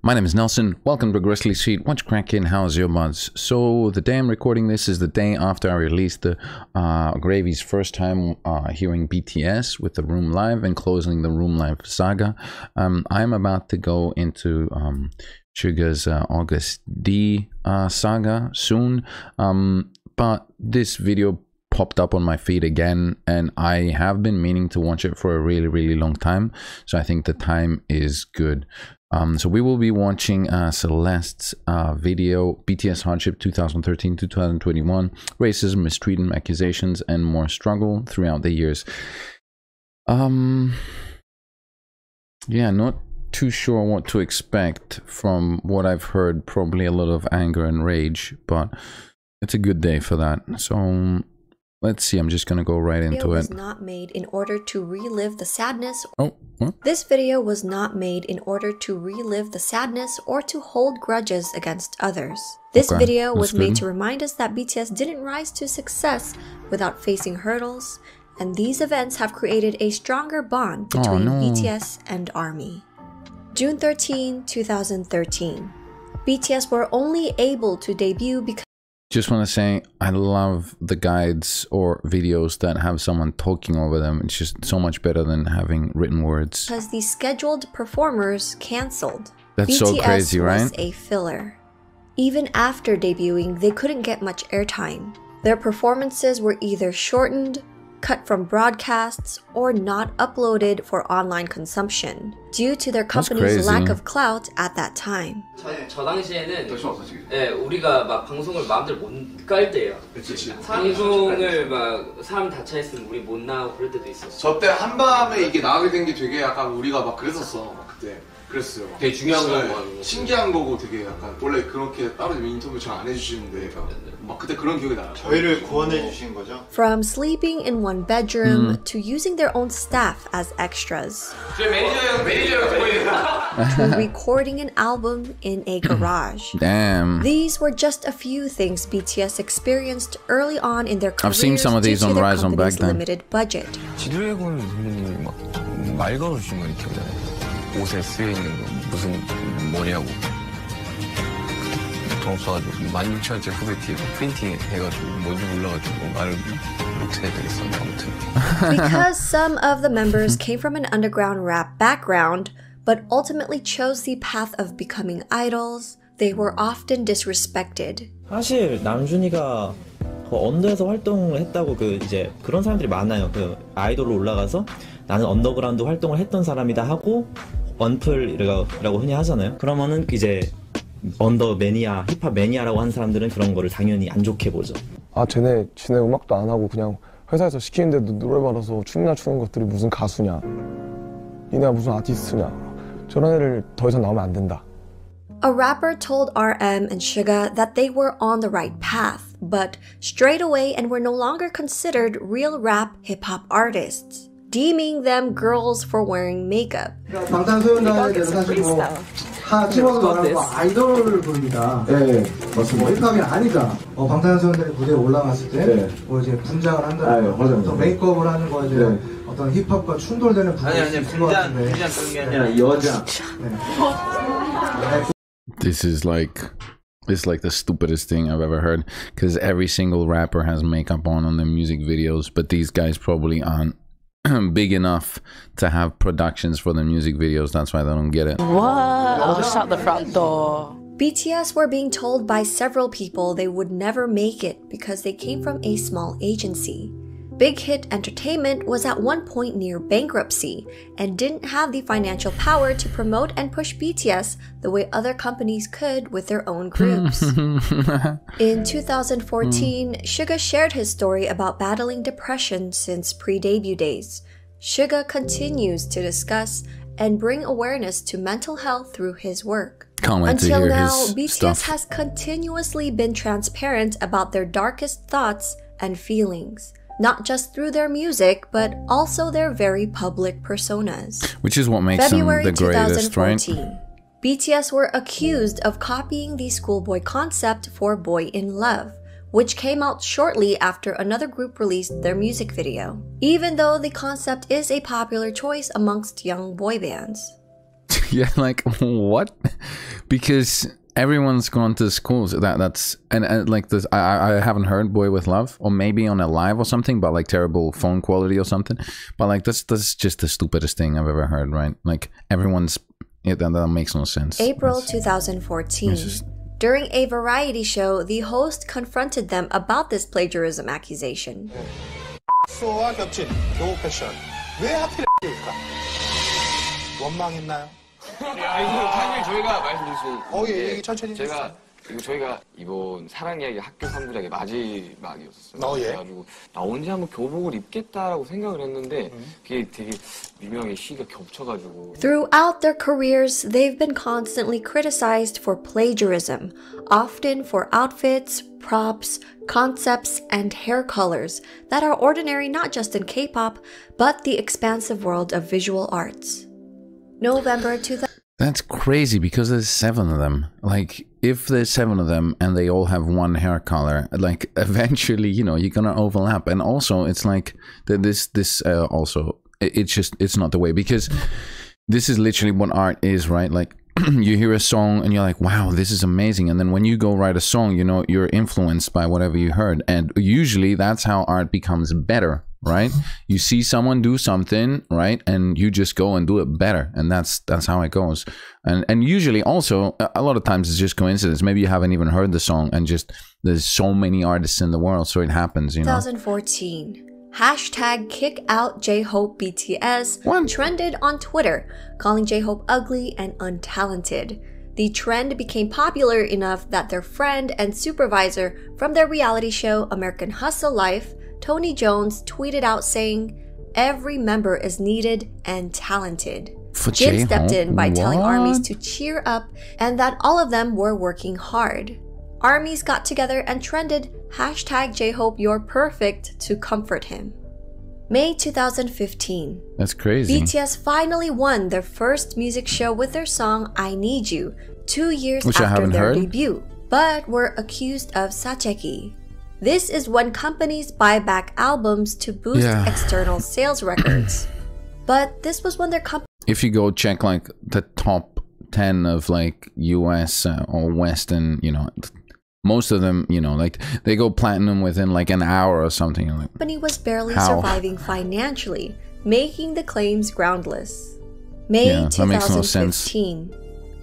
My name is Nelson. Welcome to Grizzly Seat. What's cracking? How's your buds? So the day I'm recording this is the day after I released the Gravy's first time hearing BTS with the Room Live and closing the Room Live saga. I'm about to go into Suga's August D saga soon. But this video popped up on my feed again, and I have been meaning to watch it for a really long time, so I think the time is good. So we will be watching Celeste's video, BTS Hardship 2013-2021, racism, mistreatment, accusations, and more struggle throughout the years. Yeah, not too sure what to expect from what I've heard. Probably a lot of anger and rage, but it's a good day for that. So let's see, I'm just gonna go right into it. This video was not made in order to relive the sadness. Oh, what? This video was not made in order to relive the sadness or to hold grudges against others. This video was made to remind us that BTS didn't rise to success without facing hurdles, and these events have created a stronger bond between BTS and ARMY. June 13, 2013. BTS were only able to debut because just want to say I love the guides or videos that have someone talking over them. It's just so much better than having written words. Because the scheduled performers cancelled. That's BTS so crazy, right? was a filler. Even after debuting, they couldn't get much airtime. Their performances were either shortened, cut from broadcasts, or not uploaded for online consumption due to their company's lack of clout at that time. 저 당시에는 우리가 막 방송을 마음대로 못 깔 때예요. 방송을 막 사람 다 차 있으면 우리 못 나가고 그럴 때도 있었어. 저때 한밤에 이게 나가게 된 게 되게 약간 우리가 막 그랬었어. 그때 그랬어요. 되게 중요한 거고 신기한 거고 되게 약간 원래 그렇게 따로 인터뷰 잘 안 해주시는데 막 그때 그런 기억이 나요. 저희를 구원해 주신 거죠? From sleeping in one bedroom to using their own staff as extras. To recording an album in a garage. Damn. These were just a few things BTS experienced early on in their careers. I've seen some of these on Rise on back then. Limited budget. 지드래곤 선배님이 막 말 걸어주신 거 이렇게 옷에 쓰여 있는 거 무슨 뭐냐고. 돈 없어가지고 16,000원짜리 후배 뒤에 프린팅 해가지고 뭔지 몰라가지고 말을 이렇게 해야 되겠어. 아무튼. Because some of the members came from an underground rap background, but ultimately chose the path of becoming idols, they were often disrespected. 사실 남준이가 그 언더에서 활동을 했다고 이제 그런 사람들이 많아요. 그 아이돌로 올라가서 나는 언더그라운드 활동을 했던 사람이다 하고 언플이라고 흔히 하잖아요. 그러면은 이제 언더 매니아, 힙합 매니아라고 하는 사람들은 그런 거를 당연히 안 좋게 보죠. 아, 지네 음악도 안 하고 그냥 회사에서 시키는데도 노래 받아서 춤이나 추는 것들이 무슨 가수냐, 니네가 무슨 아티스트냐, 저런 애를 더 이상 나오면 안 된다. A rapper told RM and Suga that they were on the right path, but strayed away and were no longer considered real rap hip-hop artists, deeming them girls for wearing makeup. 방탄소년단에 대해서 사실 뭐 하지원을 말하고 아이돌을 보입니다. 네, 맞습니다. 힙합이 아니다. 방탄소년단이 무대에 올라갔을 때 뭐 이제 분장을 한다는 어떤 메이크업을 하는 거 이제 어떤 힙합과 충돌되는 부분이 있을 것 같은데. 분장 그런 게 아니라 여자. This is like the stupidest thing I've ever heard, because every single rapper has makeup on their music videos, but these guys probably aren't big enough to have productions for their music videos. That's why they don't get it. What? Oh, shut the front door. BTS were being told by several people they would never make it because they came from a small agency. Big Hit Entertainment was at one point near bankruptcy and didn't have the financial power to promote and push BTS the way other companies could with their own groups. In 2014, Suga shared his story about battling depression since pre-debut days. Suga continues to discuss and bring awareness to mental health through his work. Until now, BTS has continuously been transparent about their darkest thoughts and feelings. Not just through their music, but also their very public personas. Which is what makes them the greatest, right? BTS were accused of copying the schoolboy concept for Boy in Love, which came out shortly after another group released their music video, even though the concept is a popular choice amongst young boy bands. Yeah, like, what? because everyone's gone to schools. That's and like this. I haven't heard "Boy with Love," or maybe on a live or something, but like terrible phone quality or something. But like that's just the stupidest thing I've ever heard. Right? Like everyone's. That makes no sense. April 2014. During a variety show, the host confronted them about this plagiarism accusation. 수와 겹친 교복 패션 왜 하필 X일까? 원망했나요? 이거 사실 저희가 말씀드릴 수 예, 얘기 천천히 저희가 이번 사랑 이야기 학교 3부작의 마지막이었어요. 예. 그래가지고 언제 한번 교복을 입겠다라고 생각을 했는데 그게 되게 유명하게 시기가 겹쳐가지고. Throughout their careers, they've been constantly criticized for plagiarism, often for outfits, props, concepts, and hair colors that are ordinary not just in K-pop, but the expansive world of visual arts. November 2000. That's crazy because there's 7 of them. Like, if there's 7 of them and they all have one hair color, like, eventually, you know, you're gonna overlap. And also, it's like, it's not the way. Because this is literally what art is, right? Like, you hear a song and you're like, wow, this is amazing. And then when you go write a song, you know, you're influenced by whatever you heard. And usually that's how art becomes better, right? You see someone do something, right? And you just go and do it better. And that's how it goes. And usually also, a lot of times it's just coincidence. Maybe you haven't even heard the song and just there's so many artists in the world. So it happens, you know. 2014. Hashtag #KickoutJHope BTS trended on Twitter, calling J-Hope ugly and untalented. The trend became popular enough that their friend and supervisor from their reality show American Hustle Life, Tony Jones, tweeted out saying, "Every member is needed and talented." Jin stepped in by telling ARMYs to cheer up and that all of them were working hard. ARMYs got together and trended #JHope You're Perfect to comfort him. May 2015. That's crazy. BTS finally won their first music show with their song I Need You 2 years after their debut, but were accused of 사재기. This is when companies buy back albums to boost external sales records. But this was when their company... If you go check like the top 10 of like US or Western, you know, most of them, you know, like they go platinum within like an hour or something. Like, the company was barely surviving financially, making the claims groundless. May 2015.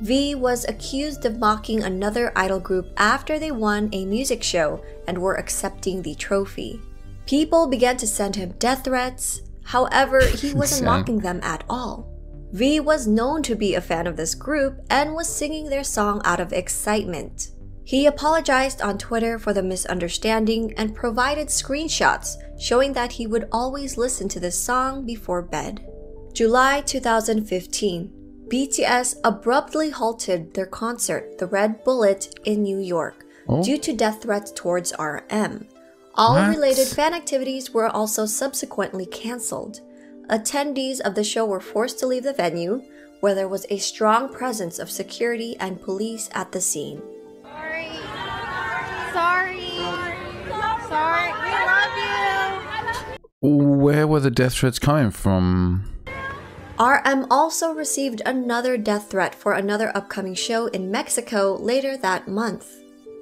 V was accused of mocking another idol group after they won a music show and were accepting the trophy. People began to send him death threats. However, he wasn't mocking them at all. V was known to be a fan of this group and was singing their song out of excitement. He apologized on Twitter for the misunderstanding and provided screenshots showing that he would always listen to this song before bed. July 2015. BTS abruptly halted their concert, The Red Bullet, in New York due to death threats towards RM. All related fan activities were also subsequently cancelled. Attendees of the show were forced to leave the venue, where there was a strong presence of security and police at the scene. Sorry. We love you. Where were the death threats coming from? RM also received another death threat for another upcoming show in Mexico later that month.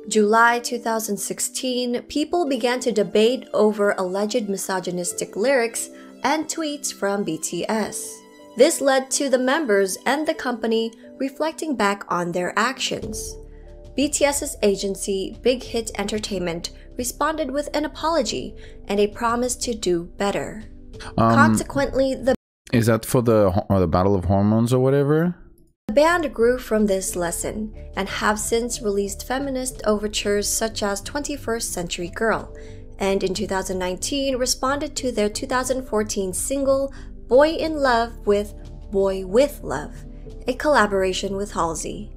July 2016, people began to debate over alleged misogynistic lyrics and tweets from BTS. This led to the members and the company reflecting back on their actions. BTS's agency, Big Hit Entertainment, responded with an apology and a promise to do better. Consequently, Is that for the Battle of Hormones or whatever? The band grew from this lesson and have since released feminist overtures such as 21st Century Girl, and in 2019 responded to their 2014 single Boy in Love with Boy with Love, a collaboration with Halsey.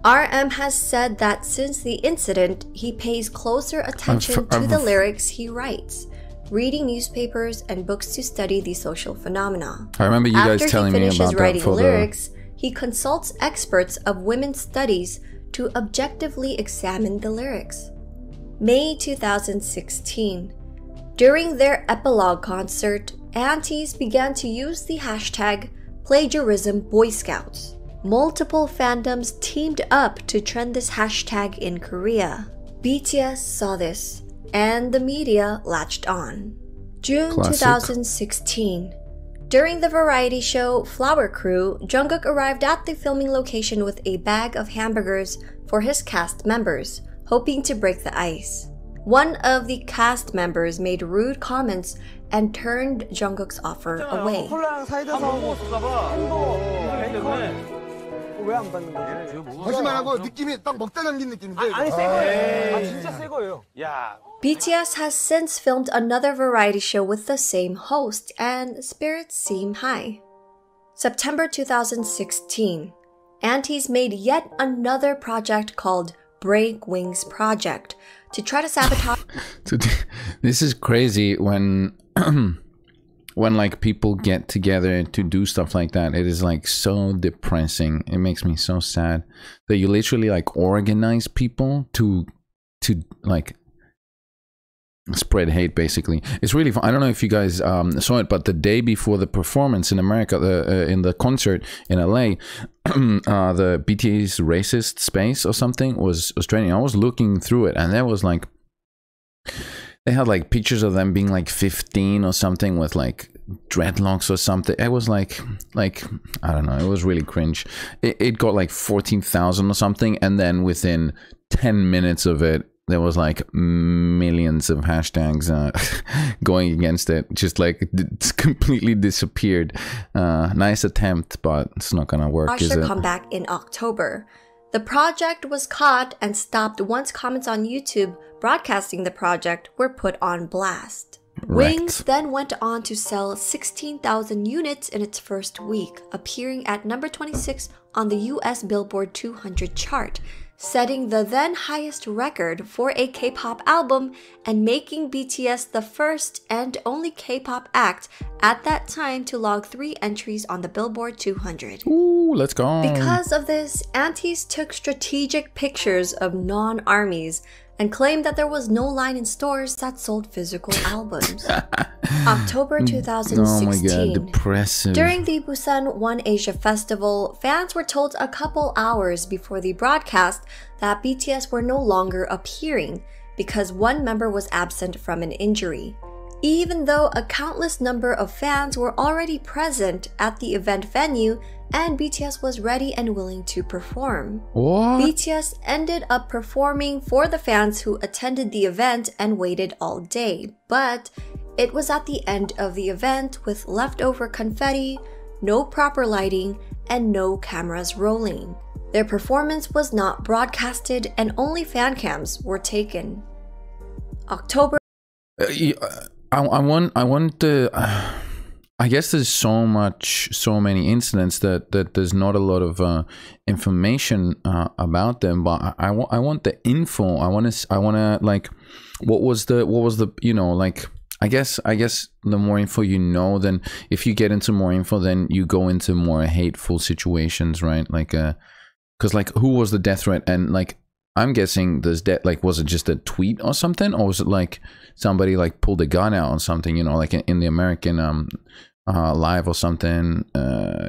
RM has said that since the incident, he pays closer attention to the lyrics he writes, reading newspapers and books to study the social phenomena. I remember you guys telling me about that. After he finishes writing lyrics, he consults experts of women's studies to objectively examine the lyrics. May 2016. During their epilogue concert, aunties began to use the hashtag #PlagiarismBoyScouts. multiple fandoms teamed up to trend this hashtag in Korea. BTS saw this, and the media latched on. June Classic. 2016. During the variety show Flower Crew, Jungkook arrived at the filming location with a bag of hamburgers for his cast members, hoping to break the ice. One of the cast members made rude comments and turned Jungkook's offer away. 거짓말하고 느낌이 딱 먹다 남긴 느낌인데. 아니 새 거예요. 진짜 새 거예요. 야. BTS has since filmed another variety show with the same host, and spirits seem high. September 2016. Antis made yet another project called Break Wings Project to try to sabotage. This is crazy when when like people get together to do stuff like that. It is like so depressing. It makes me so sad that you literally like organize people to like spread hate. Basically, it's really fun. I don't know if you guys saw it, but the day before the performance in America, in the concert in LA, the BTS racist space or something was trending. I was looking through it, and there was like, they had like pictures of them being like 15 or something with like dreadlocks or something. It was like I don't know, it was really cringe. It got like 14,000 or something, and then within 10 minutes of it, there was like millions of hashtags going against it. Just like it's completely disappeared. Nice attempt, but it's not gonna work, is it? Comeback in October. The project was caught and stopped once comments on YouTube broadcasting the project were put on blast. Wrecked. Wings then went on to sell 16,000 units in its first week, appearing at number 26 on the US Billboard 200 chart, setting the then highest record for a K-pop album and making BTS the first and only K-pop act at that time to log 3 entries on the Billboard 200. Ooh, let's go. Because of this, Antis took strategic pictures of non-armies and claimed that there was no line in stores that sold physical albums. October 2016. Oh my god, depressive. During the Busan One Asia Festival, fans were told a couple hours before the broadcast that BTS were no longer appearing because one member was absent from an injury. Even though a countless number of fans were already present at the event venue and BTS was ready and willing to perform. What? BTS ended up performing for the fans who attended the event and waited all day, but it was at the end of the event with leftover confetti, no proper lighting, and no cameras rolling. Their performance was not broadcasted and only fan cams were taken. October. I guess there's so many incidents that there's not a lot of information about them, but I want the info. I want to like, what was the you know, like, I guess the more info you know, then if you get into more info, then you go into more hateful situations, right? Like, because like, who was the death threat? And like, I'm guessing this like, was it just a tweet or something, or was it like somebody like pulled a gun out or something? You know, like in the American live or something.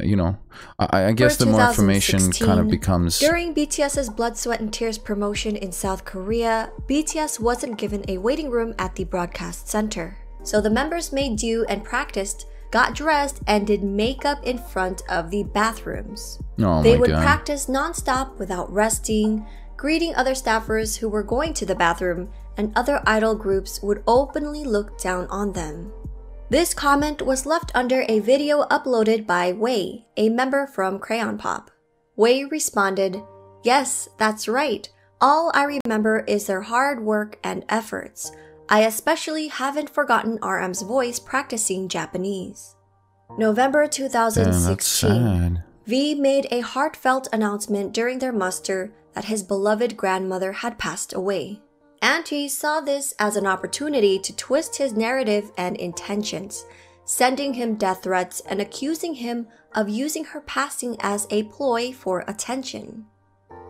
You know, I guess the more information kind of becomes. During BTS's Blood, Sweat and Tears promotion in South Korea, BTS wasn't given a waiting room at the broadcast center. So the members made do and practiced, got dressed, and did makeup in front of the bathrooms. Oh they my would God. practice non-stop without resting, greeting other staffers who were going to the bathroom, and other idol groups would openly look down on them. This comment was left under a video uploaded by Wei, a member from Crayon Pop. Wei responded, "Yes, that's right. All I remember is their hard work and efforts. I especially haven't forgotten RM's voice practicing Japanese." November 2016. That's sad. V made a heartfelt announcement during their muster that his beloved grandmother had passed away. Antis saw this as an opportunity to twist his narrative and intentions, sending him death threats and accusing him of using her passing as a ploy for attention.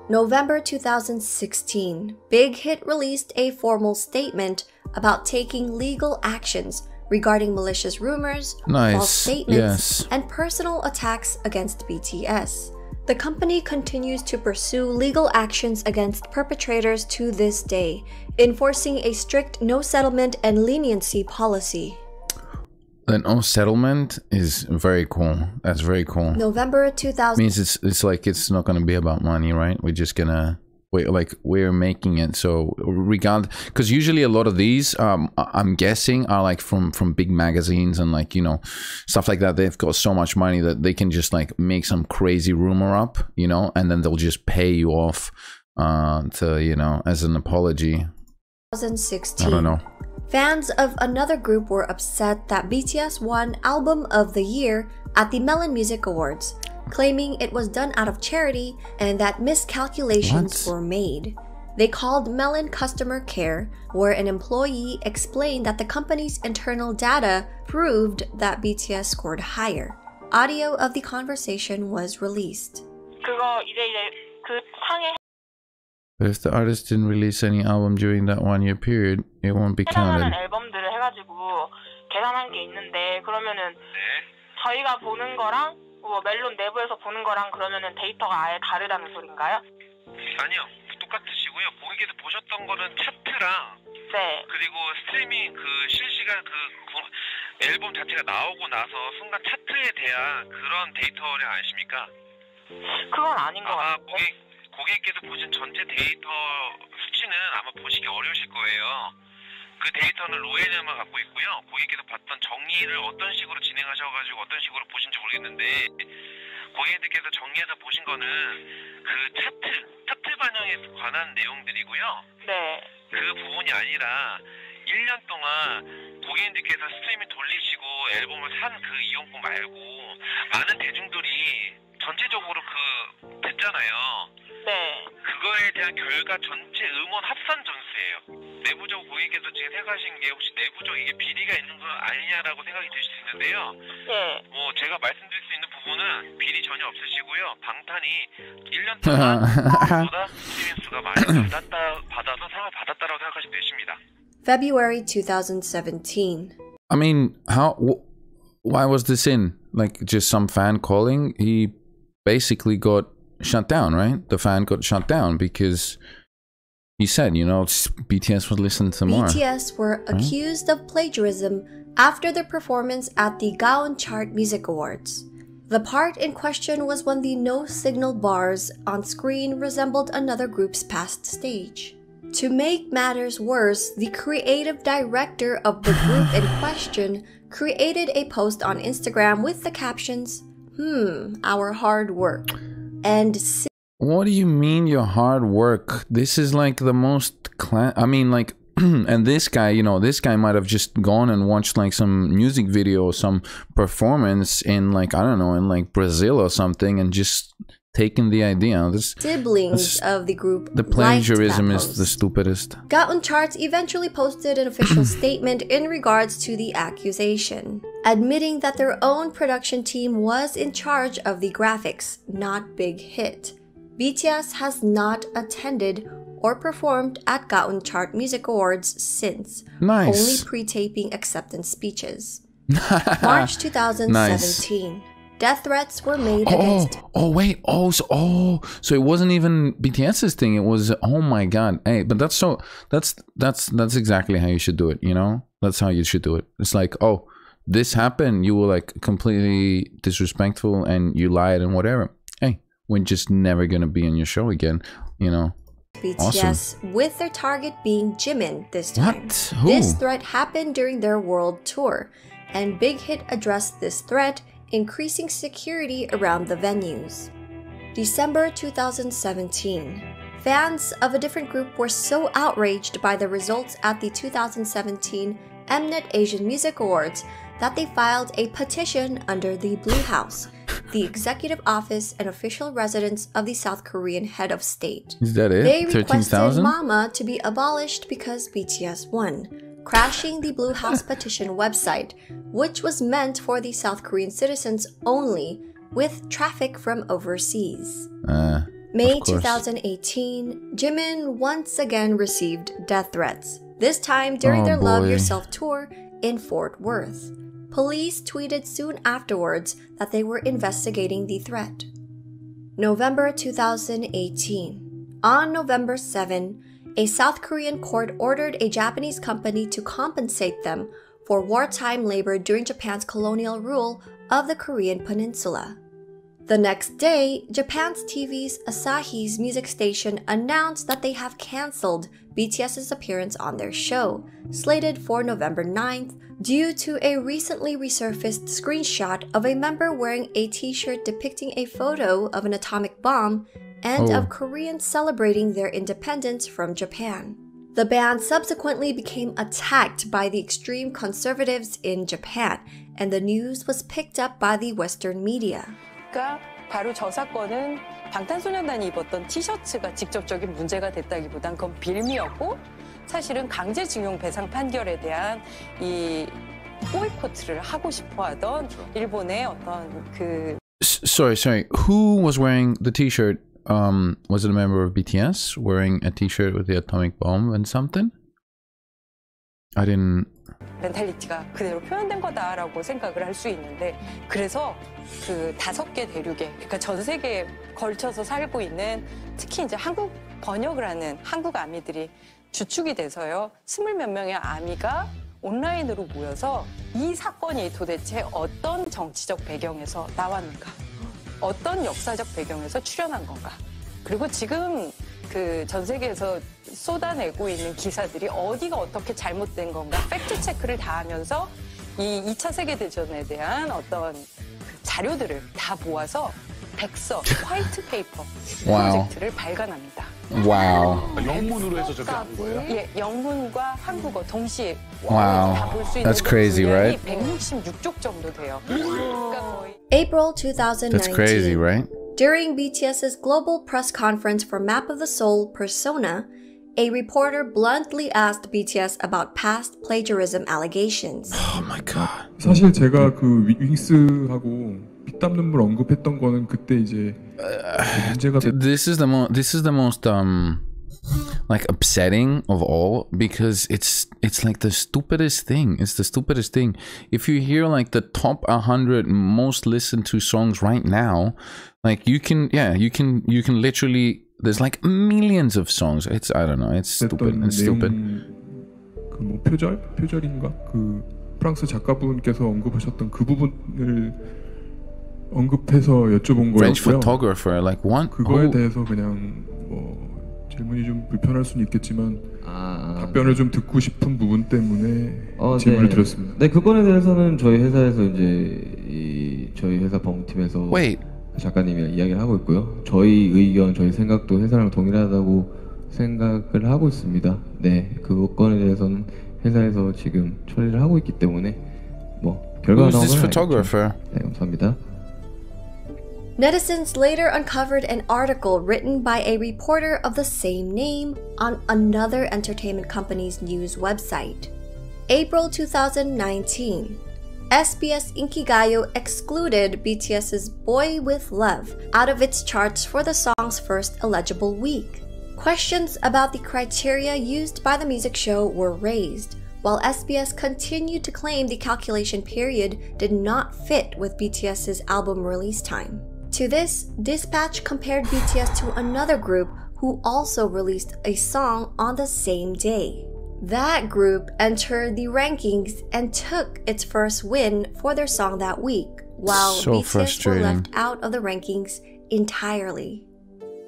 November 2016, Big Hit released a formal statement about taking legal actions regarding malicious rumors, Nice. false statements, Yes. and personal attacks against BTS. The company continues to pursue legal actions against perpetrators to this day, enforcing a strict no settlement and leniency policy. The no settlement is very cool. That's very cool. November 2000 means it's like it's not gonna be about money, right? We're just gonna we're making it so because usually a lot of these I'm guessing are like from big magazines and like, you know, stuff like that. They've got so much money that they can just like make some crazy rumor up, you know, and then they'll just pay you off to, you know, as an apology. 2016. I don't know. Fans of another group were upset that BTS won Album of the Year at the Melon Music Awards, claiming it was done out of charity and that miscalculations were made. They called Melon customer care, where an employee explained that the company's internal data proved that BTS scored higher. Audio of the conversation was released. If the artist didn't release any album during that 1 year period, it won't be counted. 앨범들을 해가지고 계산한 게 있는데 그러면은 저희가 보는 거랑 뭐 멜론 내부에서 보는 거랑 그러면은 데이터가 아예 다르다는 소린가요? 아니요, 똑같으시고요. 고객께서 보셨던 거는 차트랑 네. 그리고 스트리밍 그 실시간 그 앨범 자체가 나오고 나서 순간 차트에 대한 그런 데이터를 아십니까? 그건 아닌 것 같아요. 고객께서 보신 전체 데이터 수치는 아마 보시기 어려우실 거예요. 그 데이터는 로엔에만 갖고 있고요. 고객께서 봤던 정리를 어떤 식으로 진행하셔가지고 어떤 식으로 보신지 모르겠는데 고객님들께서 정리해서 보신 거는 그 차트 반영에 관한 내용들이고요. 네. 그 부분이 아니라 1년 동안 고객님들께서 스트리밍 돌리시고 앨범을 산 그 이용권 말고 많은 대중들이 전체적으로 됐잖아요. 네. 그거에 대한 결과 전체 음원 합산 점수예요. 내부적으로 고객께서 지금 생각하신 게 혹시 내부적 이게 비리가 있는 건 아니냐라고 생각이 드실 수 있는데요. 네. 뭐 제가 말씀드릴 수 있는 부분은 비리 전혀 없으시고요. 방탄이 1년 동안 보다 스트리밍 수가 많이 받아서 상을 받았다라고 생각하시면 되십니다. February 2017. I mean, why was this in? Like just some fan calling? He basically got shut down, right? The fan got shut down because he said, you know, BTS would listen to more. BTS were accused of plagiarism after their performance at the Gaon Chart Music Awards. The part in question was when the no-signal bars on screen resembled another group's past stage. To make matters worse, the creative director of the group in question created a post on Instagram with the captions, our hard work. And what do you mean your hard work? This is like the most I mean, like, and this guy, you know, this guy might have just gone and watched like some music video or some performance in like, I don't know, in like Brazil or something and just taken the idea. Siblings of the group. The plagiarism is the stupidest. Gaon Charts eventually posted an official statement in regards to the accusation, admitting that their own production team was in charge of the graphics, not Big Hit. BTS has not attended or performed at Gaon Chart Music Awards since, only pre-taping acceptance speeches. March 2017. Nice. Death threats were made against. So it wasn't even BTS's thing. It was, oh my god, hey, but that's exactly how you should do it. You know, that's how you should do it. It's like, oh, this happened. You were like completely disrespectful and you lied and whatever. Hey, we're just never gonna be on your show again. You know. BTS, awesome. With their target being Jimin this time. What? Who? This threat happened during their world tour, and Big Hit addressed this threat, increasing security around the venues. December 2017. Fans of a different group were so outraged by the results at the 2017 Mnet Asian Music Awards that they filed a petition under the Blue House, the executive office and official residence of the South Korean head of state. Is that it? They requested MAMA to be abolished because BTS won, crashing the Blue House petition website, which was meant for the South Korean citizens only, with traffic from overseas. May 2018, Jimin once again received death threats, this time during their Love Yourself tour in Fort Worth. Police tweeted soon afterwards that they were investigating the threat. November 2018. On November 7, a South Korean court ordered a Japanese company to compensate them for wartime labor during Japan's colonial rule of the Korean peninsula. The next day, Japan's TV's Asahi's music station announced that they have cancelled BTS's appearance on their show, slated for November 9th, due to a recently resurfaced screenshot of a member wearing a t-shirt depicting a photo of an atomic bomb and of Koreans celebrating their independence from Japan. The band subsequently became attacked by the extreme conservatives in Japan, and the news was picked up by the Western media. 바로 저 사건은 방탄소년단이 입었던 티셔츠가 직접적인 문제가 됐다기보단 그건 빌미였고 사실은 강제징용 배상 판결에 대한 이 보이콧을 하고 싶어하던 일본의 어떤 그 Sorry. Who was wearing the t-shirt? Was it a member of BTS wearing a t-shirt with the atomic bomb and something? I didn't. 멘탈리티가 그대로 표현된 거다라고 생각을 할 수 있는데 그래서 그 5개 대륙에 그러니까 전 세계에 걸쳐서 살고 있는 특히 이제 한국 번역을 하는 한국 아미들이 주축이 돼서요 20몇 명의 아미가 온라인으로 모여서 이 사건이 도대체 어떤 정치적 배경에서 나왔는가 어떤 역사적 배경에서 출현한 건가 그리고 지금 그 전 세계에서 쏟아내고 있는 기사들이 어디가 어떻게 잘못된 건가 팩트 체크를 다 하면서 이 2차 세계대전에 대한 어떤 자료들을 다 모아서 백서, 화이트 페이퍼 프로젝트를 발간합니다. 와우. 영문으로 해서 저렇게 한 거예요? 예, 영문과 한국어 동시에 Wow. 다 볼 수 있는 That's crazy, right? 166쪽 정도 돼요. 그러니까 거의 April 2019. That's crazy, right? During BTS's global press conference for Map of the Soul Persona, a reporter bluntly asked BTS about past plagiarism allegations. Oh my god. 사실 제가 그 윙스하고 피땀 눈물 언급했던 거는 그때 이제 문제가 This is the most like upsetting of all because it's like the stupidest thing. It's the stupidest thing. If you hear like the top 100 most listened to songs right now, like you can literally there's like millions of songs. It's I don't know. It's stupid. It's stupid. 그 뭐 표절인가 그 프랑스 작가분께서 언급하셨던 그 부분을 언급해서 여쭤본 거였고요. French photographer, like what? 그거에 대해서 그냥 뭐 질문이 좀 불편할 수는 있겠지만 답변을 좀 듣고 싶은 부분 때문에 질문을 드렸습니다. 네, 그 건에 대해서는 저희 회사에서 이제 저희 회사 법무팀에서 작가님이랑 이야기를 하고 있고요. 저희 의견, 저희 생각도 회사랑 동일하다고 생각을 하고 있습니다. 네, 그 건에 대해서는 회사에서 지금 처리를 하고 있기 때문에 뭐 결과가 나오면 알겠죠. 네, 감사합니다. Netizens later uncovered an article written by a reporter of the same name on another entertainment company's news website. April 2019. SBS Inkigayo excluded BTS's Boy With Love out of its charts for the song's first eligible week. Questions about the criteria used by the music show were raised, while SBS continued to claim the calculation period did not fit with BTS's album release time. To this, Dispatch compared BTS to another group who also released a song on the same day. That group entered the rankings and took its first win for their song that week, while BTS were left out of the rankings entirely.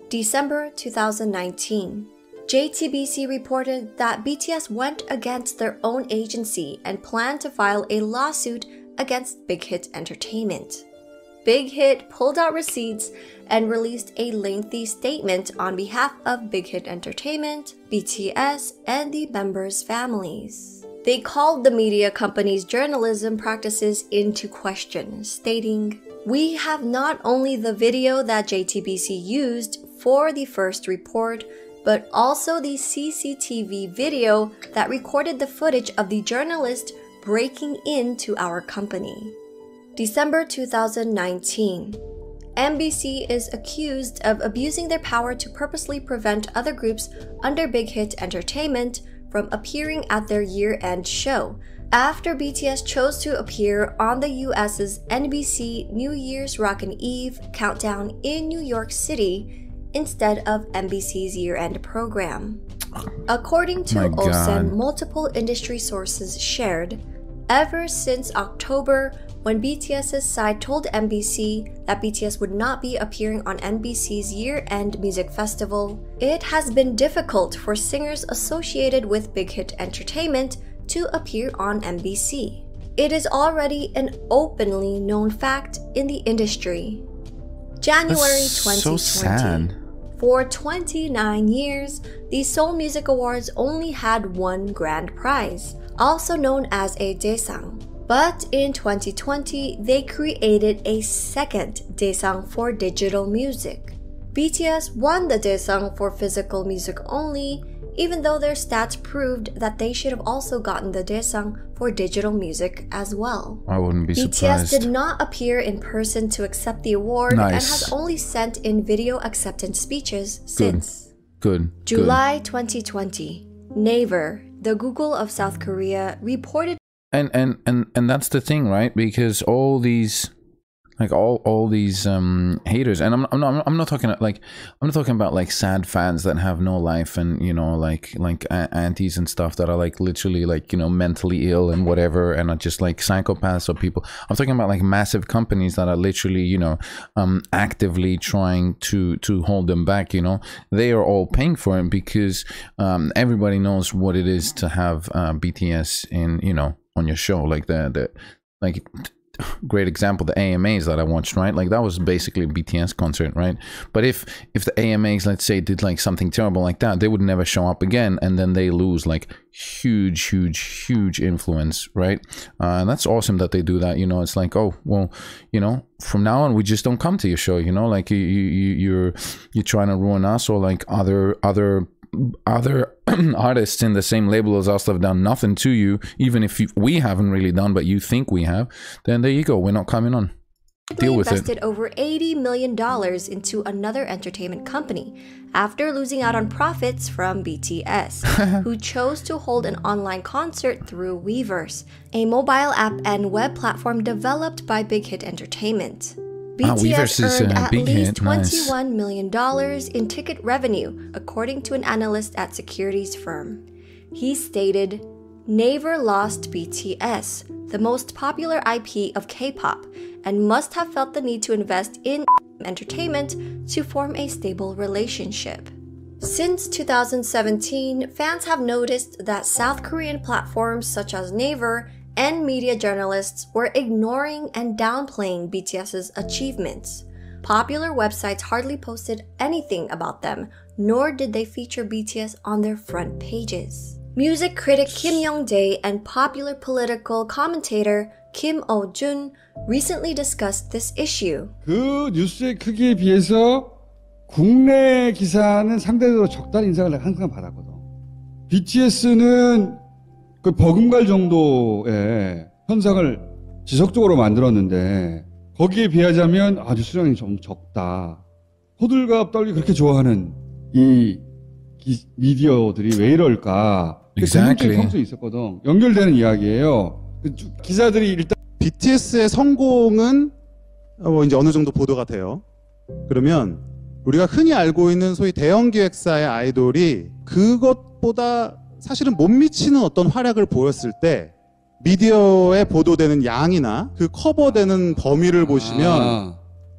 December 2019. JTBC reported that BTS went against their own agency and planned to file a lawsuit against Big Hit Entertainment. Big Hit pulled out receipts and released a lengthy statement on behalf of Big Hit Entertainment, BTS, and the members' families. They called the media company's journalism practices into question, stating, "We have not only the video that JTBC used for the first report, but also the CCTV video that recorded the footage of the journalist breaking into our company." December 2019. MBC is accused of abusing their power to purposely prevent other groups under Big Hit Entertainment from appearing at their year-end show, after BTS chose to appear on the US's NBC New Year's Rockin' Eve countdown in New York City instead of NBC's year-end program. According to Olsen, multiple industry sources shared, ever since October, when BTS's side told NBC that BTS would not be appearing on NBC's year-end music festival, it has been difficult for singers associated with Big Hit Entertainment to appear on NBC. It is already an openly known fact in the industry. January 2020. So sad. For 29 years, the Seoul Music Awards only had one grand prize, also known as a Daesang. But in 2020, they created a second Daesang for digital music. BTS won the Daesang for physical music only, even though their stats proved that they should have also gotten the Daesang for digital music as well. I wouldn't be surprised. BTS did not appear in person to accept the award and has only sent in video acceptance speeches since. Good. July 2020, Naver, the Google of South Korea, reported. And that's the thing, right? Because all these, like all these haters, and I'm not talking like, I'm not talking about like sad fans that have no life, and you know, like aunties and stuff that are like literally like, you know, mentally ill and whatever, and are just like psychopaths or people. I'm talking about like massive companies that are literally, you know, actively trying to hold them back. You know, they are all paying for it because everybody knows what it is to have BTS in, you know, on your show. Like the great example, the AMAs that I watched, right? Like that was basically a BTS concert, right? But if the AMAs, let's say, did like something terrible like that, they would never show up again, and then they lose like huge influence, right? And that's awesome that they do that. You know, it's like, oh well, you know, from now on we just don't come to your show. You know, like you're trying to ruin us, or like other artists in the same label as us have done nothing to you, even if we haven't really done, but you think we have, then there you go, we're not coming on. Deal with it. Invested over $80 million into another entertainment company after losing out on profits from BTS, who chose to hold an online concert through Weverse, a mobile app and web platform developed by Big Hit Entertainment. BTS earned at least $21 million in ticket revenue, according to an analyst at securities firm. He stated, Naver lost BTS, the most popular IP of K-pop, and must have felt the need to invest in entertainment to form a stable relationship. Since 2017, fans have noticed that South Korean platforms such as Naver and media journalists were ignoring and downplaying BTS's achievements. Popular websites hardly posted anything about them, nor did they feature BTS on their front pages. Music critic Kim Young-dae and popular political commentator Kim Oh-jun recently discussed this issue. 그 뉴스의 크기에 비해서 국내 기사는 상대적으로 적다는 인상을 내가 항상 받았거든. BTS는 그 버금갈 정도의 현상을 지속적으로 만들었는데 거기에 비하자면 아주 수량이 좀 적다. 호들갑 떨기 그렇게 좋아하는 이 미디어들이 왜 이럴까? Exactly. 평소에 있었거든. 연결되는 이야기예요. 기사들이 일단 BTS의 성공은 이제 어느 정도 보도가 돼요. 그러면 우리가 흔히 알고 있는 소위 대형 기획사의 아이돌이 그것보다 사실은 못 미치는 어떤 활약을 보였을 때 미디어에 보도되는 양이나 그 커버되는 범위를 보시면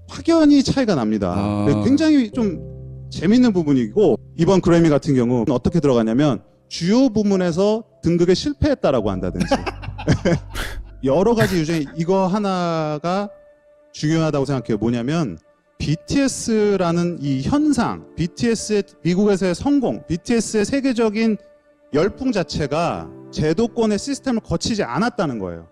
확연히 차이가 납니다. 굉장히 좀 재밌는 부분이고, 이번 그래미 같은 경우 어떻게 들어가냐면 주요 부문에서 등극에 실패했다라고 한다든지 여러 가지 이유 중에 이거 하나가 중요하다고 생각해요. 뭐냐면 BTS라는 이 현상, BTS의 미국에서의 성공, BTS의 세계적인 열풍 자체가 제도권의 시스템을 거치지 않았다는 거예요.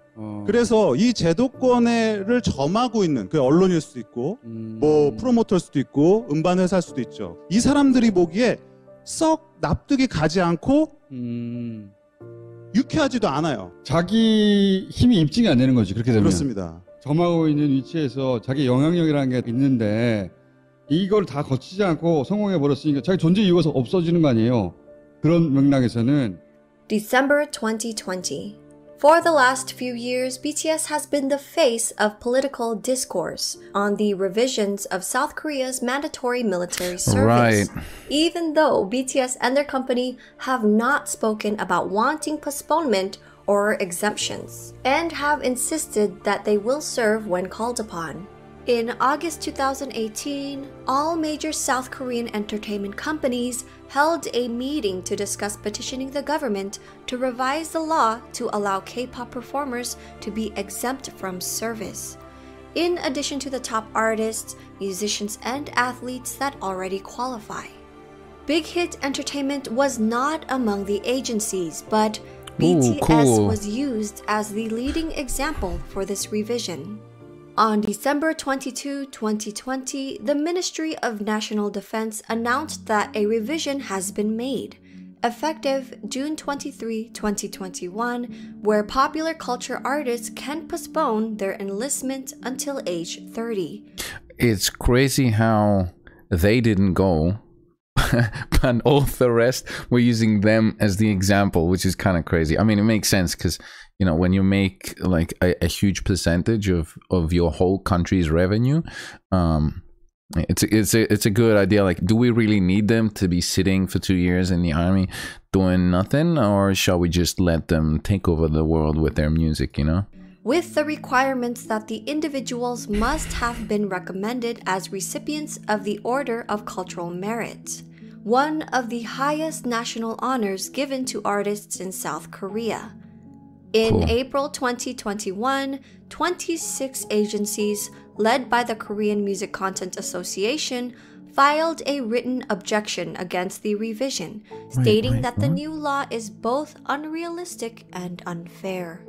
그래서 이 제도권을 점하고 있는 그 언론일 수도 있고 뭐 프로모터일 수도 있고 음반 회사일 수도 있죠. 이 사람들이 보기에 썩 납득이 가지 않고 유쾌하지도 않아요. 자기 힘이 입증이 안 되는 거지, 그렇게 되면. 그렇습니다. 점하고 있는 위치에서 자기 영향력이라는 게 있는데 이걸 다 거치지 않고 성공해 버렸으니까 자기 존재 이유가 없어지는 거 아니에요. 그런 맥락에서는 December 2020. For the last few years, BTS has been the face of political discourse on the revisions of South Korea's mandatory military service. Right. Even though BTS and their company have not spoken about wanting postponement or exemptions, and have insisted that they will serve when called upon. In August 2018, all major South Korean entertainment companies held a meeting to discuss petitioning the government to revise the law to allow K-pop performers to be exempt from service, in addition to the top artists, musicians, and athletes that already qualify. Big Hit Entertainment was not among the agencies, but BTS was used as the leading example for this revision. On December 22, 2020, the Ministry of National Defense announced that a revision has been made, effective June 23, 2021, where popular culture artists can postpone their enlistment until age 30. It's crazy how they didn't go, but all the rest were using them as the example, which is kind of crazy. I mean, it makes sense because, you know, when you make like a huge percentage of your whole country's revenue, it's a good idea. Like, do we really need them to be sitting for 2 years in the army doing nothing, or shall we just let them take over the world with their music, you know? With the requirements that the individuals must have been recommended as recipients of the Order of Cultural Merit, one of the highest national honors given to artists in South Korea. In April 2021, 26 agencies, led by the Korean Music Content Association, filed a written objection against the revision, stating that the new law is both unrealistic and unfair.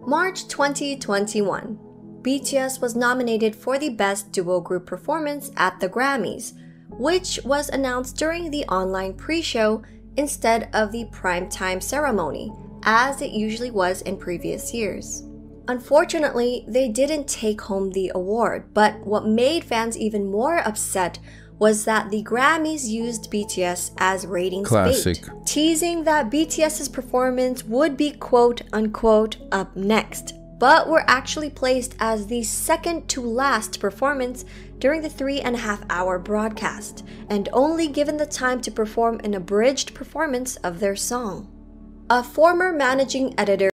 March 2021. BTS was nominated for the Best Duo Group Performance at the Grammys, which was announced during the online pre-show instead of the primetime ceremony, as it usually was in previous years. Unfortunately, they didn't take home the award, but what made fans even more upset was that the Grammys used BTS as ratings bait, teasing that BTS's performance would be quote-unquote up next, but were actually placed as the second to last performance during the 3.5-hour broadcast, and only given the time to perform an abridged performance of their song. A former managing editor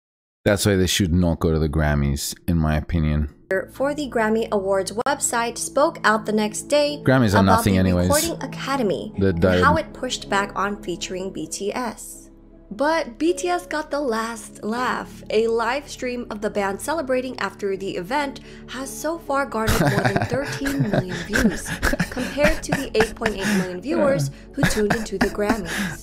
That's why they should not go to the Grammys, in my opinion. For the Grammy Awards website spoke out the next day Grammys are nothing about the anyways. Recording Academy and how it pushed back on featuring BTS. But BTS got the last laugh. A live stream of the band celebrating after the event has so far garnered more than 13 million views, compared to the 8.8 million viewers who tuned into the Grammys.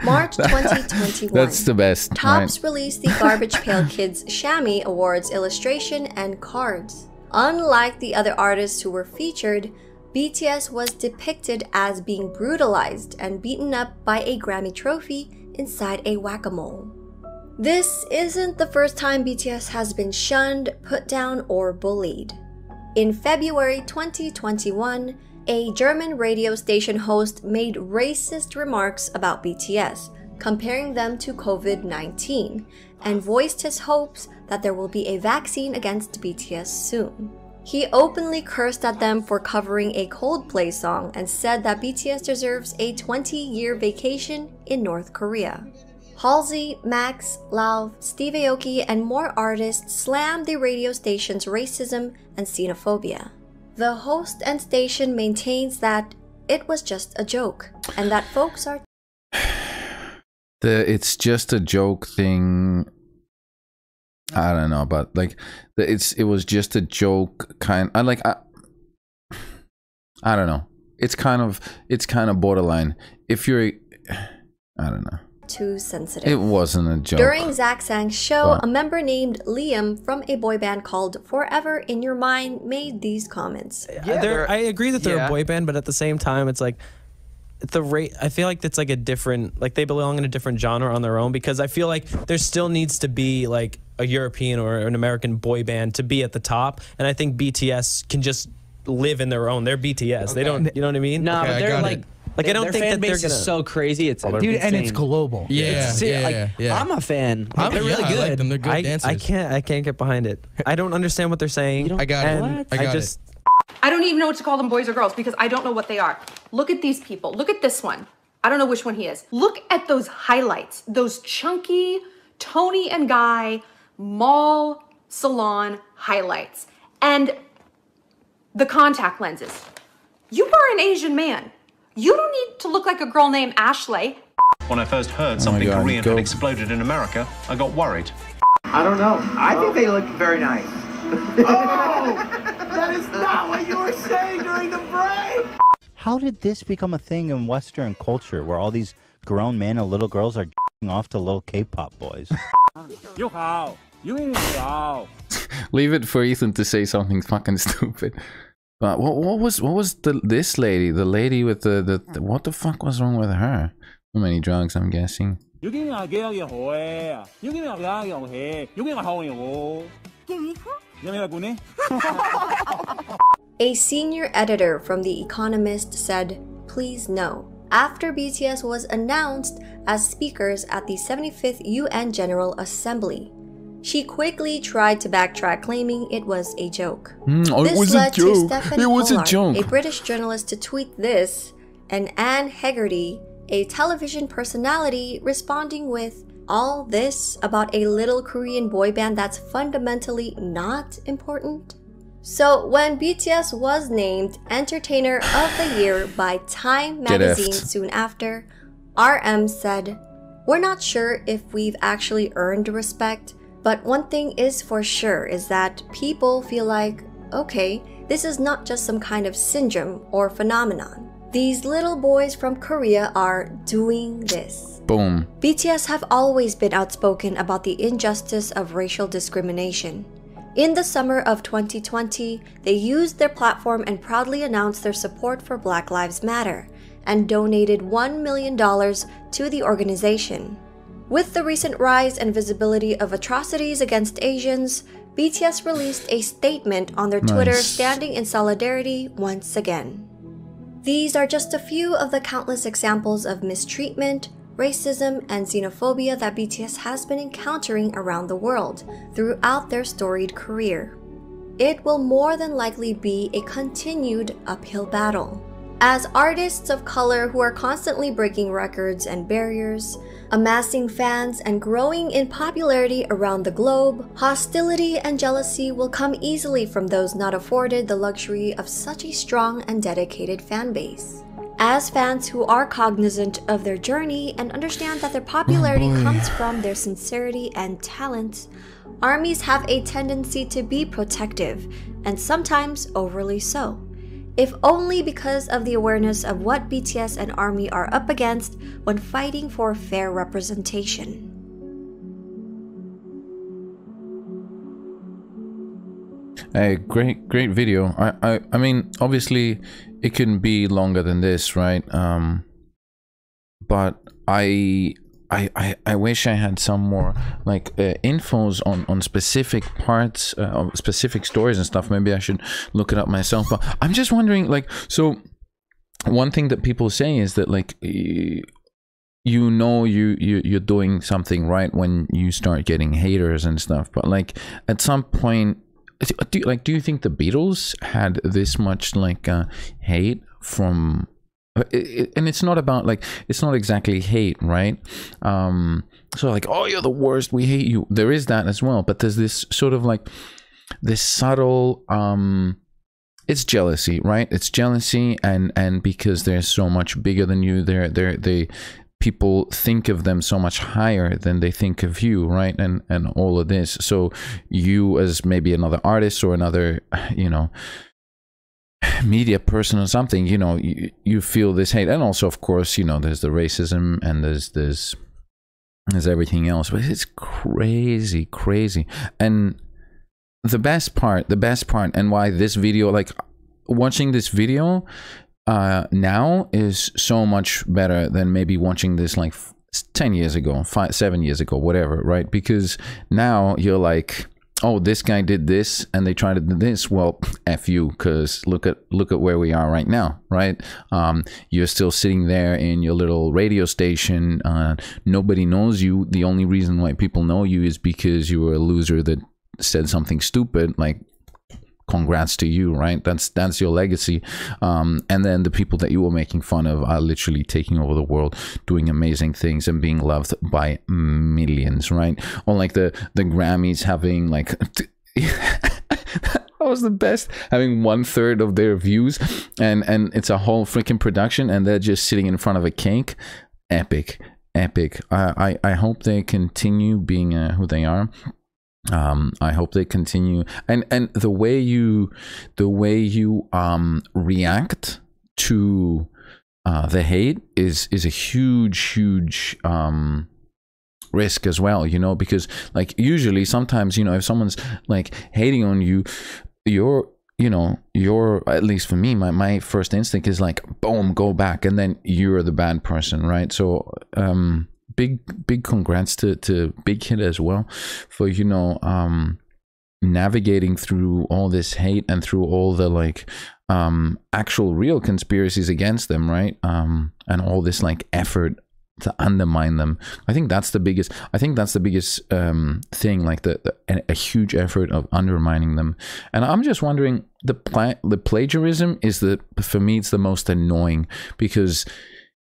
March 2021. That's the best. Tops released the Garbage Pail Kids Shammy Awards illustration and cards. Unlike the other artists who were featured, BTS was depicted as being brutalized and beaten up by a Grammy trophy inside a whack-a-mole. This isn't the first time BTS has been shunned, put down, or bullied. In February 2021, a German radio station host made racist remarks about BTS, comparing them to COVID-19, and voiced his hopes that there will be a vaccine against BTS soon. He openly cursed at them for covering a Coldplay song and said that BTS deserves a 20-year vacation in North Korea. Halsey, Max, Lauv, Steve Aoki, and more artists slammed the radio station's racism and xenophobia. The host and station maintains that it was just a joke, and that folks are... It's just a joke thing... I don't know, but like it was just a joke kind. I don't know. It's kind of borderline. If you're, I don't know. Too sensitive. It wasn't a joke. During Zach Sang's show, a member named Liam from a boy band called Forever in Your Mind made these comments. Yeah, I agree that they're a boy band, but at the same time, it's like I feel like it's like a different, like they belong in a different genre on their own, because I feel like there still needs to be like a European or an American boy band to be at the top, and I think BTS can just live in their own. They're BTS. They don't, you know what I mean? No, but they're like Like I don't think that they're gonna. Is so crazy. It's dude, insane. and it's global. Yeah, I'm a fan. They're really good. I like them. They're good dancers. I can't get behind it. I don't understand what they're saying. I got it. I got it. I don't even know what to call them, boys or girls, because I don't know what they are. Look at these people. Look at this one. I don't know which one he is. Look at those highlights. Those chunky Tony and Guy mall salon highlights. And the contact lenses. You are an Asian man. You don't need to look like a girl named Ashley. When I first heard something Korean had exploded in America, I got worried. I don't know. I think they look very nice. Oh! That is not what you were saying during the break! How did this become a thing in Western culture where all these grown men and little girls are ***ing off to little K-pop boys? Leave it for Ethan to say something fucking stupid. But what was this lady? The lady with the what the fuck was wrong with her? Too many drugs, I'm guessing. A senior editor from The Economist said, "Please no," after BTS was announced as speakers at the 75th UN General Assembly. She quickly tried to backtrack, claiming it was a joke. This led to Stephen Pollard, a British journalist, to tweet this, and Anne Hegarty, a television personality, responding with, "All this about a little Korean boy band that's fundamentally not important?" So when BTS was named Entertainer of the Year by Time magazine soon after, RM said, "We're not sure if we've actually earned respect, but one thing is for sure is that people feel like, okay, this is not just some kind of syndrome or phenomenon. These little boys from Korea are doing this." Boom. BTS have always been outspoken about the injustice of racial discrimination. In the summer of 2020, they used their platform and proudly announced their support for Black Lives Matter and donated $1 million to the organization. With the recent rise and visibility of atrocities against Asians, BTS released a statement on their Twitter standing in solidarity once again. These are just a few of the countless examples of mistreatment, racism, and xenophobia that BTS has been encountering around the world throughout their storied career. It will more than likely be a continued uphill battle. As artists of color who are constantly breaking records and barriers, amassing fans, and growing in popularity around the globe, hostility and jealousy will come easily from those not afforded the luxury of such a strong and dedicated fan base. As fans who are cognizant of their journey and understand that their popularity comes from their sincerity and talent, ARMYs have a tendency to be protective, and sometimes overly so, if only because of the awareness of what BTS and ARMY are up against when fighting for fair representation. Hey, great video. I mean, obviously, it can be longer than this, right? But I wish I had some more like infos on specific parts, specific stories and stuff. Maybe I should look it up myself. But I'm just wondering, like, so one thing that people say is that, like, you know, you're doing something right when you start getting haters and stuff. But like at some point, do you think the Beatles had this much like hate from? And it's not about like, it's not exactly hate, right? So like, oh, you're the worst, we hate you. There is that as well, but there's this sort of like this subtle it's jealousy, right? It's jealousy, and because they're so much bigger than you, they people think of them so much higher than they think of you, right? And all of this. So you as maybe another artist or another, you know, media person or something, you know, you feel this hate. And also, of course, you know, there's the racism and there's everything else, but it's crazy. And the best part and why this video, like watching this video now is so much better than maybe watching this like 10 years ago, 7 years ago, whatever, right? Because now you're like, oh, this guy did this and they tried to do this. Well, F you, because look at where we are right now, right? You're still sitting there in your little radio station. Nobody knows you. The only reason why people know you is because you were a loser that said something stupid. Like, congrats to you, right? That's your legacy. And then the people that you were making fun of are literally taking over the world, doing amazing things and being loved by millions, right? Or like the Grammys having like that was the best, having 1/3 of their views, and it's a whole freaking production, and they're just sitting in front of a cake. Epic. I hope they continue being who they are. I hope they continue, and the way you react to the hate is a huge risk as well, you know, because like usually sometimes, you know, if someone's like hating on you, you're at least for me, my first instinct is like, boom, go back, and then you're the bad person, right? So big congrats to Big Hit as well for, you know, navigating through all this hate and through all the like actual real conspiracies against them, right? And all this like effort to undermine them. I think that's the biggest thing, like a huge effort of undermining them. And I'm just wondering, the plagiarism is for me it's the most annoying, because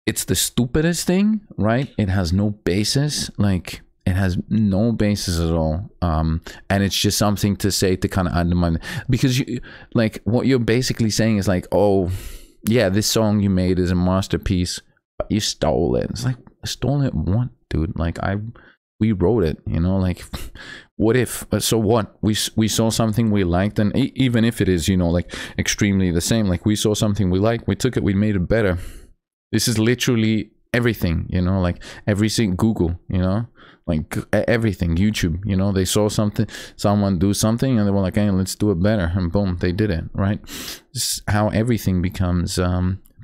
it's the stupidest thing, right? It has no basis, like it has no basis at all, and it's just something to say to kind of undermine, because you, like, what you're basically saying is like, oh yeah, this song you made is a masterpiece, but you stole it. It's like, stole it what, dude? Like, we wrote it, you know, like, what if, so what, we saw something we liked, and even if it is, you know, like extremely the same, like we saw something we liked, we took it, we made it better. This is literally everything, you know, like everything, Google, you know, like everything, YouTube, you know, they saw someone do something and they were like, hey, let's do it better, and boom, they did it, right? This is how everything becomes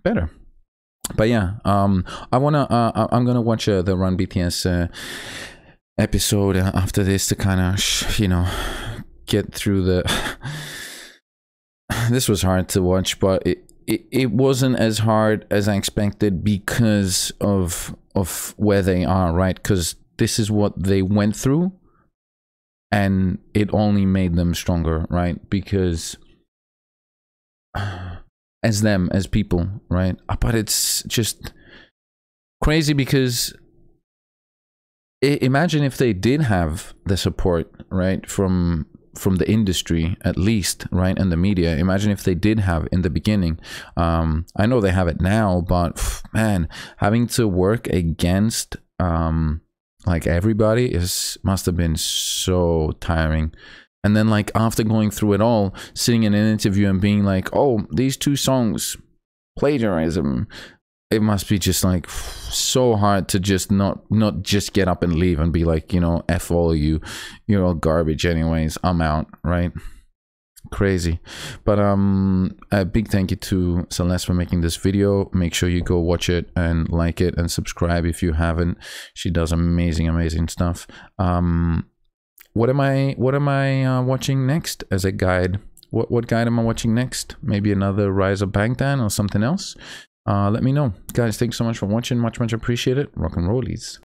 better. But yeah, I'm gonna watch the Run BTS episode after this to kind of, you know, get through the this was hard to watch, but it wasn't as hard as I expected because of where they are, right? Because this is what they went through, and it only made them stronger, right? Because as people, right? But it's just crazy, because imagine if they did have the support, right, from the industry at least, right, and the media. Imagine if they did have in the beginning. I know they have it now, but man, having to work against like everybody must have been so tiring. And then like after going through it all, sitting in an interview and being like, oh, these 2 songs, plagiarism, it must be just like so hard to just not just get up and leave and be like, you know, F all of you, you're all garbage anyways, I'm out, right? Crazy. But a big thank you to Celeste for making this video. Make sure you go watch it and like it and subscribe if you haven't. She does amazing stuff. What am I watching next as a guide? What guide am I watching next? Maybe another Rise of Bangtan or something else? Let me know, guys. Thanks so much for watching. Much appreciated. Rock and rollies.